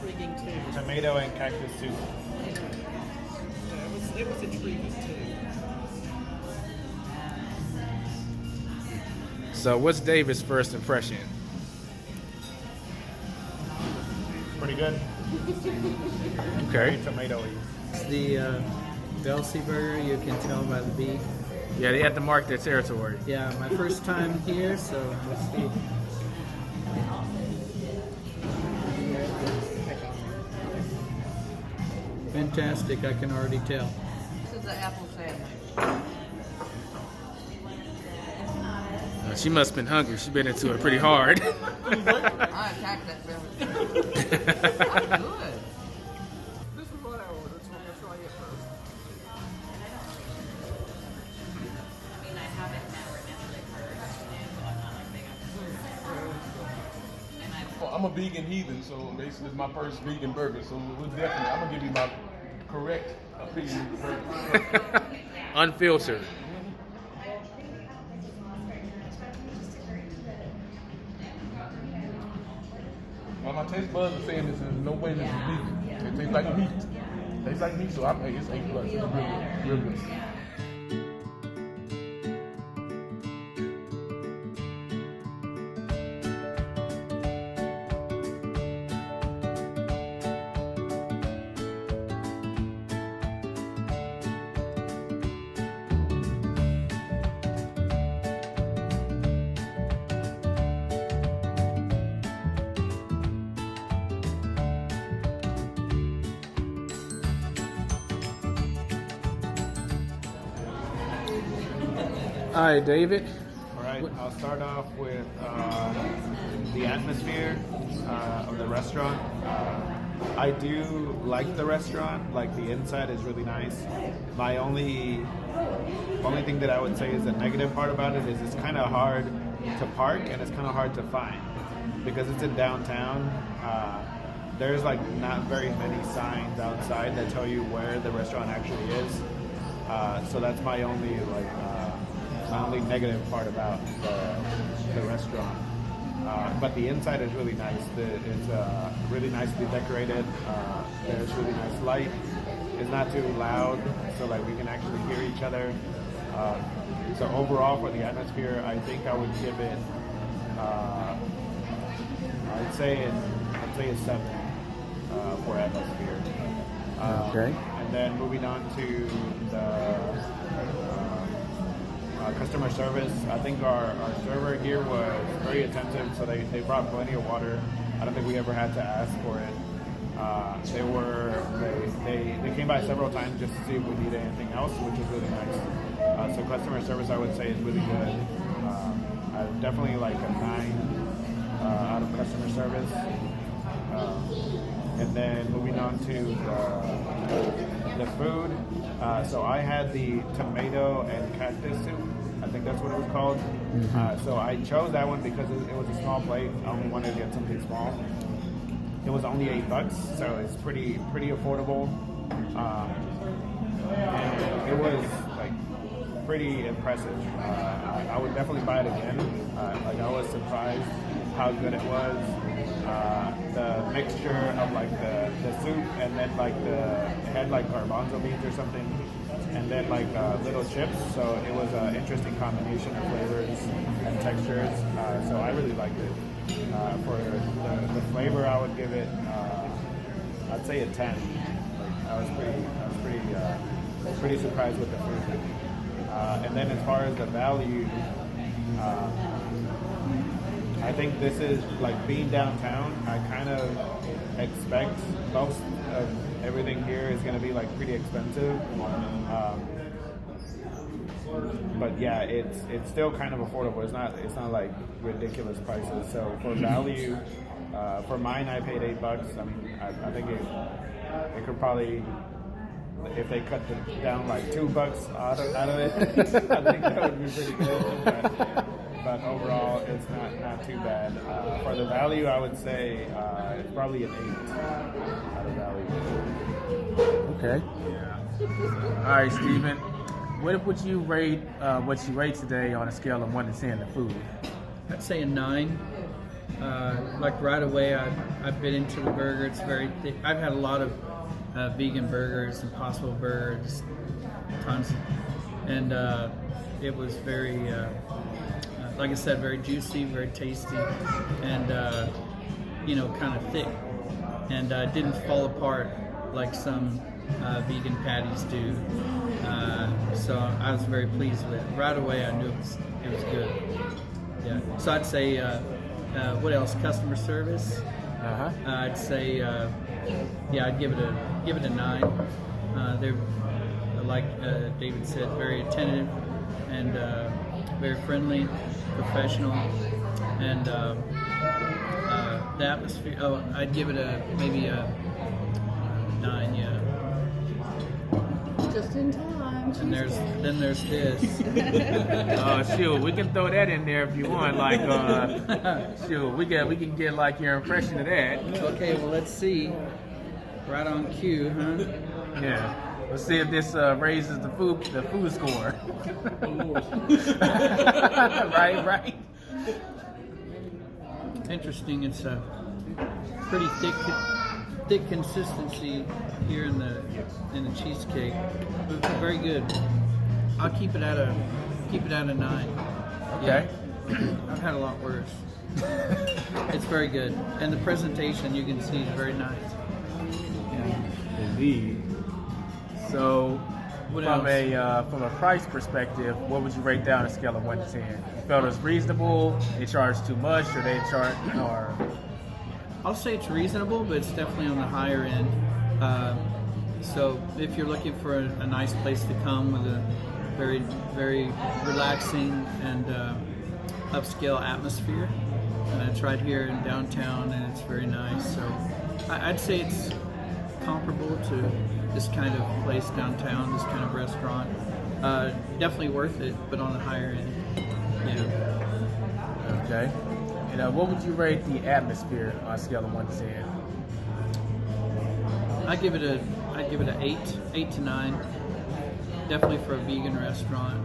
intriguing too. Tomato and cactus soup. Yeah, it was intriguing too. So, what's David's first impression? Pretty good. Okay. Very tomatoey. It's the Belse burger. You can tell by the beef. Yeah, they had to mark their territory. Yeah, my first time here, so let's see. Fantastic, I can already tell. This is the apple sandwich. She must have been hungry. She been into it pretty hard. I attacked that beverage. That's good. This is what I ordered, so I'm gonna try it first. Well, I'm a vegan heathen, so basically it's my first vegan burger. So we'll definitely, I'm gonna give you my correct opinion of the burger. Unfiltered. Well, my taste buds are saying this is no way this is vegan. It tastes like meat. It tastes like meat, so I pay it's A+. It's real good. Real good. All right, David. All right, I'll start off with the atmosphere of the restaurant. I do like the restaurant. Like the inside is really nice. My only thing that I would say is the negative part about it is it's kind of hard to park and it's kind of hard to find because it's in downtown. There's like not very many signs outside that tell you where the restaurant actually is. So that's my only negative part about the restaurant. But the inside is really nice. It's really nicely decorated. There's really nice light. It's not too loud, so like we can actually hear each other. So overall, for the atmosphere, I think I would give it. I'd say a 7 for atmosphere. Okay. And then moving on to the customer service, I think our server here was very attentive, so they brought plenty of water. I don't think we ever had to ask for it. They came by several times just to see if we needed anything else, which is really nice. So customer service, I would say, is really good. Definitely like a 9 out of customer service. And then moving on to the food. So I had the tomato and cactus soup. I think that's what it was called. So I chose that one because it was a small plate. I only wanted to get something small. It was only $8, so it's pretty affordable. And it was like pretty impressive. I would definitely buy it again. Like I was surprised how good it was. The mixture of like the soup and then like it had like garbanzo beans or something, and then like little chips. So it was an interesting combination of flavors and textures. So I really liked it. For the flavor, I would give it. I'd say a 10. Like I was pretty surprised with the food. And then as far as the value. I think this is like being downtown. I kind of expect most of everything here is going to be like pretty expensive, but yeah, it's still kind of affordable. It's not like ridiculous prices. So for value, for mine, I paid $8. I mean, I think it could probably. If they cut down like $2 out of it, I think that would be pretty good. But overall, it's not too bad. For the value, I would say it's probably an 8 out of value. Okay. All right, Steven. What would you rate what you rate today on a scale of 1 to 10 the food? I'd say a 9. like right away, I bit into the burger. It's very thick. I've had a lot of vegan burgers, Impossible burgers, tons, and it was very, like I said, very juicy, very tasty, and kind of thick, and didn't fall apart like some vegan patties do. So I was very pleased with it. Right away, I knew it was good. Yeah. So I'd say, what else? Customer service. I'd say, I'd give it a 9. They're, like David said, very attentive and very friendly, professional, and the atmosphere. Oh, I'd give it maybe a 9. Yeah. Just in time. And then there's this. Shoot, we can throw that in there if you want. Like, shoot, we can get like your impression of that. Okay, well let's see. Right on cue, huh? Yeah. Let's see if this raises the food score. Right. Interesting. It's a pretty thick consistency here in the cheesecake. It's very good. I'll keep it at a 9. Okay. I've had a lot worse. It's very good, and the presentation you can see is very nice. Indeed. So, What from else? a price perspective, what would you rate down a scale of 1 to 10? You felt it was reasonable? They charged too much, or they charged, or? I'll say it's reasonable, but it's definitely on the higher end. So if you're looking for a nice place to come with a very, very relaxing and upscale atmosphere, it's right here in downtown, and it's very nice. So I'd say it's comparable to this kind of place downtown, this kind of restaurant. Definitely worth it, but on the higher end. Yeah. Okay. And what would you rate the atmosphere on a scale of 1 to 10? I'd give it an 8 to 9. Definitely for a vegan restaurant.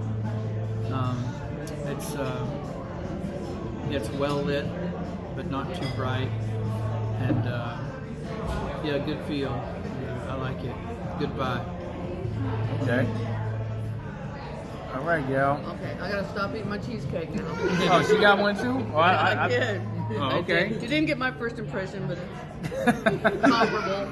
It's well lit, but not too bright, and good feel. I like it. Good vibe. Okay. All right, gal. Okay, I gotta stop eating my cheesecake now. Oh, she got one too? Oh, I did. Oh, okay. I did. You didn't get my first impression, but it's comparable.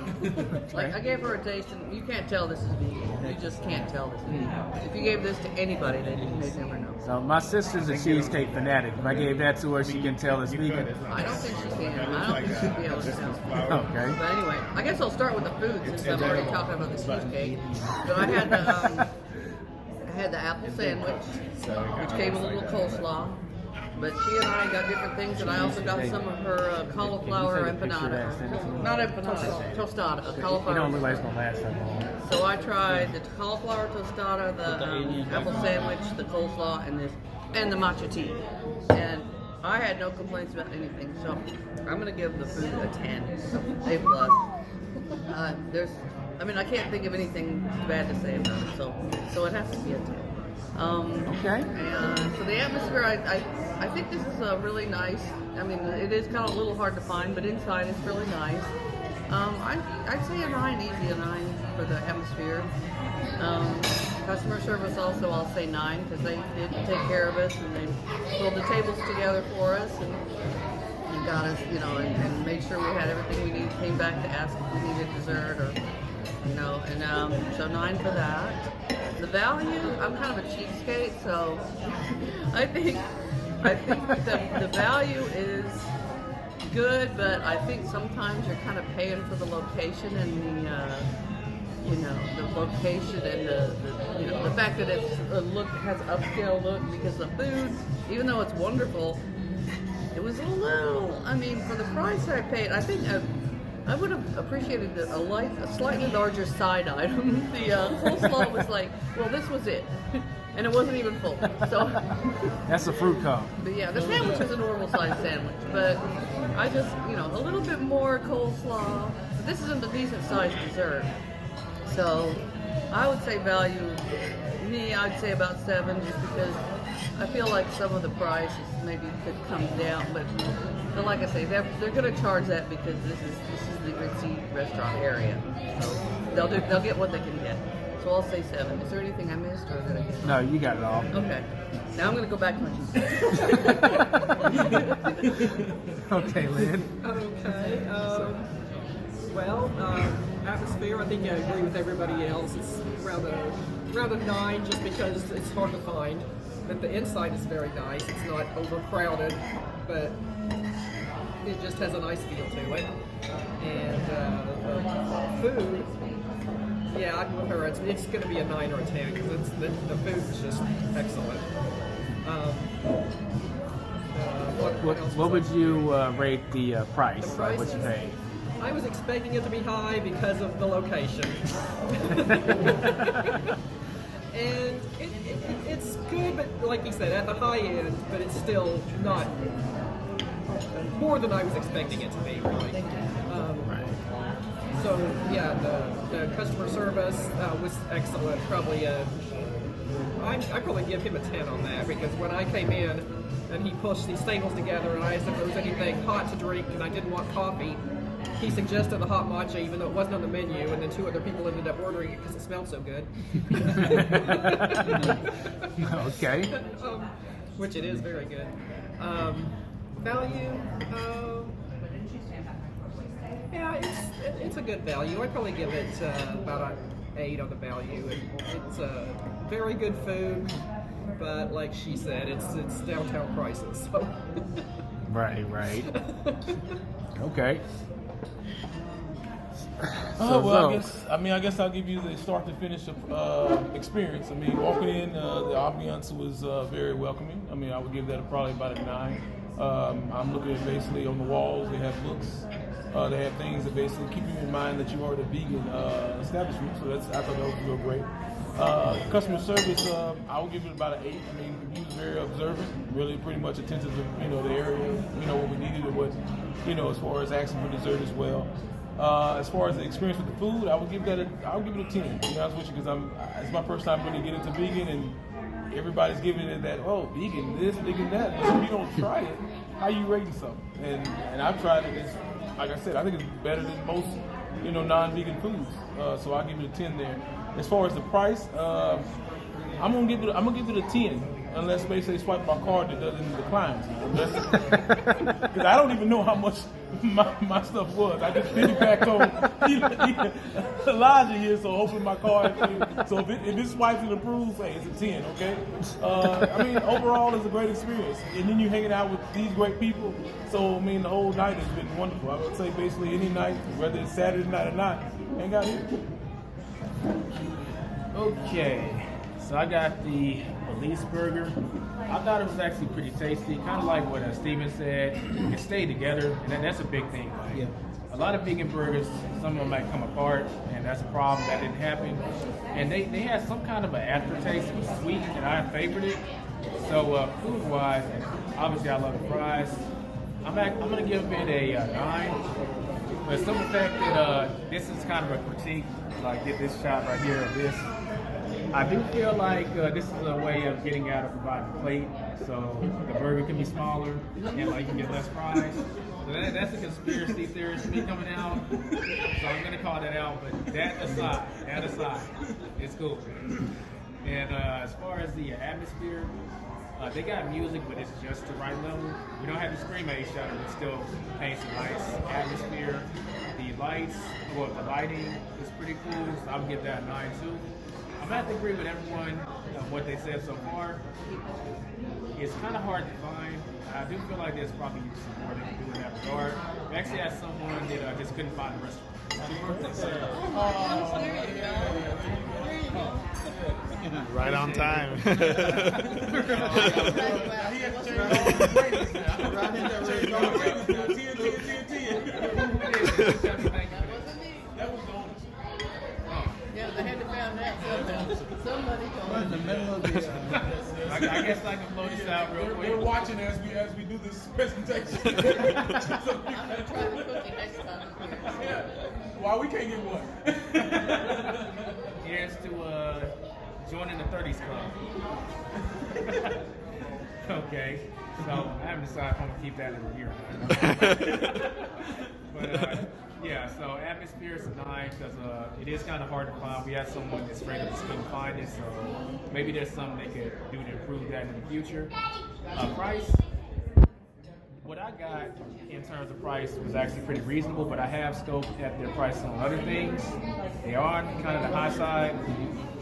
Like, I gave her a taste, and you can't tell this is vegan. You just can't tell this is vegan. If you gave this to anybody, they'd never know. So my sister's a cheesecake fanatic. If I gave that to her, she can tell it's vegan. I don't think she can. I don't think she'd be able to tell. Okay. But anyway, I guess I'll start with the food since I'm already talking about the cheesecake. So I had the apple sandwich, which came with a little coleslaw. But she and I got different things, and I also got some of her cauliflower empanada. Not empanada, tostada, You cauliflower. don't look like it's gonna last that long. So I tried the cauliflower tostada, the apple sandwich, the coleslaw, and the matcha tea. And I had no complaints about anything. So I'm gonna give the food a 10, A plus. I can't think of anything bad to say about it. So it has to be a 10. Okay. And so the atmosphere, I think this is really nice. I mean, it is kind of a little hard to find, but inside it's really nice. I'd say a 9, easy, a 9 for the atmosphere. Customer service also, I'll say 9 because they did take care of us and they pulled the tables together for us and got us, and made sure we had everything we needed. Came back to ask if we needed dessert or, so 9 for that. The value, I'm kind of a cheapskate, so I think the value is good, but I think sometimes you're kind of paying for the location and the location and the fact that it's has an upscale look, because the food, even though it's wonderful, it was a little, for the price I paid, I think I would have appreciated a slightly larger side item. The coleslaw was like, well, this was it. And it wasn't even full. So That's a fruit cone. But yeah, the sandwich is a normal sized sandwich. But I just, a little bit more coleslaw. But this isn't a decent sized dessert. So I would say value, I'd say about 7, just because I feel like some of the prices maybe could come down, but like I say, they're going to charge that because this is the ritzy restaurant area. So they'll get what they can get. So I'll say 7. Is there anything I missed or did I get it? No, you got it all. Okay. Now I'm going to go back to what you said. Okay, Lynn. Okay. Well, atmosphere, I think I agree with everybody else. It's around a 9 just because it's hard to find. But the inside is very nice. It's not overcrowded, but it just has a nice feel to it. And the food, yeah, I'm with her. It's going to be a 9 or a 10 because the food is just excellent. What else What would you rate the price? The price What you is- paid? I was expecting it to be high because of the location. And it's good, but like you said, at the high end, but it's still not more than I was expecting it to be, really. So, yeah, the customer service was excellent. Probably I'd probably give him a 10 on that because when I came in and he pushed these tables together and I asked if there was anything hot to drink and I didn't want coffee, he suggested the hot matcha even though it wasn't on the menu, and then 2 other people ended up ordering it because it smelled so good. Okay. Which it is very good. Value, yeah, it's a good value. I'd probably give it about an 8 on the value. It's very good food, but like she said, it's downtown prices. So. Right. Okay. Well, I guess I'll give you the start to finish experience. I mean, walking in, the ambiance was very welcoming. I mean, I would give that probably about a 9. I'm looking at basically on the walls, they have books. They have things that basically keep you in mind that you are the vegan establishment. So I thought that was real great. Customer service, I would give it about an 8. I mean, he was very observant, really pretty much attentive to, the area, what we needed and what, as far as asking for dessert as well. As far as the experience with the food, I would give it a 10. To be honest with you, because it's my first time really getting into vegan, and everybody's giving it that vegan this, vegan that. But if you don't try it, how you rating something? And I've tried it. It's, like I said, I think it's better than most non-vegan foods. So I'll give it a 10 there. As far as the price, I'm gonna give it a 10. Unless basically swipe my card that doesn't decline. Because I don't even know how much my stuff was. I just did it back on Elijah here, so hopefully my card. So if it swipes and approves, hey, it's a 10, okay? I mean, overall, it's a great experience. And then you're hanging out with these great people. So, I mean, the whole night has been wonderful. I would say basically any night, whether it's Saturday night or not, hang out here. Okay. So I got the Belse burger. I thought it was actually pretty tasty, kind of like what Steven said. It stayed together, and that's a big thing. Like, a lot of vegan burgers, some of them might come apart, and that's a problem. That didn't happen. And they had some kind of an aftertaste. It was sweet, and I favored it. So food-wise, obviously I love the fries. I'm gonna give it a 9. But some of the fact that this is kind of a critique, like get this shot right here of this. I do feel like this is a way of getting out of providing a plate, so the burger can be smaller and like you can get less fries. So that's a conspiracy theorist me coming out. So I'm gonna call that out. But that aside, it's cool. And as far as the atmosphere, they got music, but it's just the right level. We don't have the Scream A shutter, but still paints a nice atmosphere. The lights, the lighting is pretty cool. So I would give that a 9 too. I'm going to have to agree with everyone of what they said so far. It's kind of hard to find. I do feel like there's probably some more they can do in that regard. We actually had someone that just couldn't find a restaurant. Right on time. Yeah, they had to find that. Somebody told in the middle of the. I guess I can blow this out real quick. They're watching as we do this presentation. I'm gonna try the cookie next time. Yeah. Why we can't get one? Here's to joining the 30s club. Okay, so I haven't decided if I'm gonna keep that in the review. But yeah, so atmosphere is a 9 because it is kind of hard to find. We had someone that straight up just couldn't find it, so maybe there's something they could do to improve that in the future. Price. What I got in terms of price was actually pretty reasonable, but I have scoped at their price on other things. They are on kind of the high side,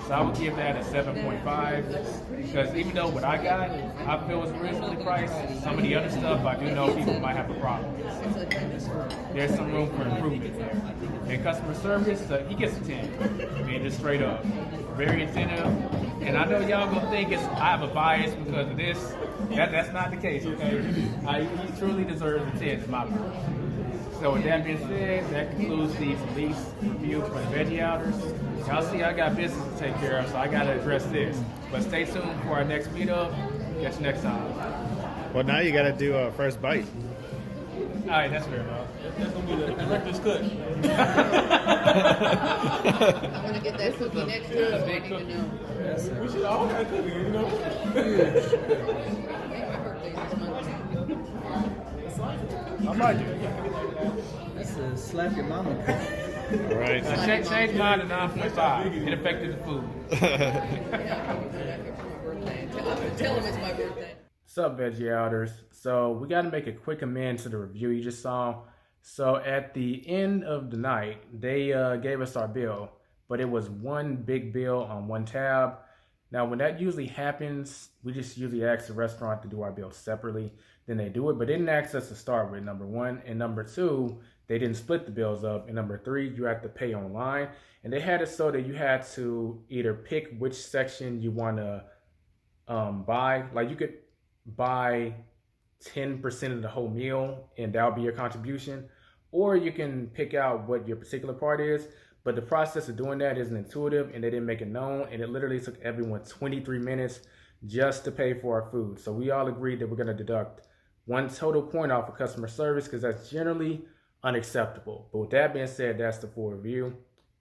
so I would give that a 7.5 because even though what I got, I feel is reasonably priced, some of the other stuff I do know people might have a problem with. There's some room for improvement there. And customer service, he gets a 10. I mean, just straight up. Very attentive. And I know y'all gonna think I have a bias because of this. That's not the case, okay? He truly deserves a 10 in my book. So with that being said, that concludes the police review for the Veggie Outers. Y'all see I got business to take care of, so I gotta address this. But stay tuned for our next meetup. Catch you next time. Well, now you got to do a first bite. All right, that's fair enough. That's gonna be the director's cut. I'm gonna get that cookie next year, so I need to know. We should all have cookies, you know. My birthday's this month. I might do it. That's a slap your mama. All right. Change mine to 9.5. It affected the food. I'm gonna tell him it's my birthday. What's up, Veggie Outers? So we got to make a quick amend to the review you just saw. So at the end of the night, they gave us our bill, but it was one big bill on one tab. Now, when that usually happens, we just usually ask the restaurant to do our bill separately. Then they do it, but they didn't ask us to start with, number one. And number two, they didn't split the bills up. And number three, you have to pay online. And they had it so that you had to either pick which section you want to buy. Like you could buy 10% of the whole meal and that'll be your contribution, or you can pick out what your particular part is. But the process of doing that isn't intuitive and they didn't make it known, and it literally took everyone 23 minutes just to pay for our food. So we all agreed that we're going to deduct 1 total point off of customer service because that's generally unacceptable. But with that being said, that's the full review.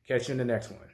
Catch you in the next one.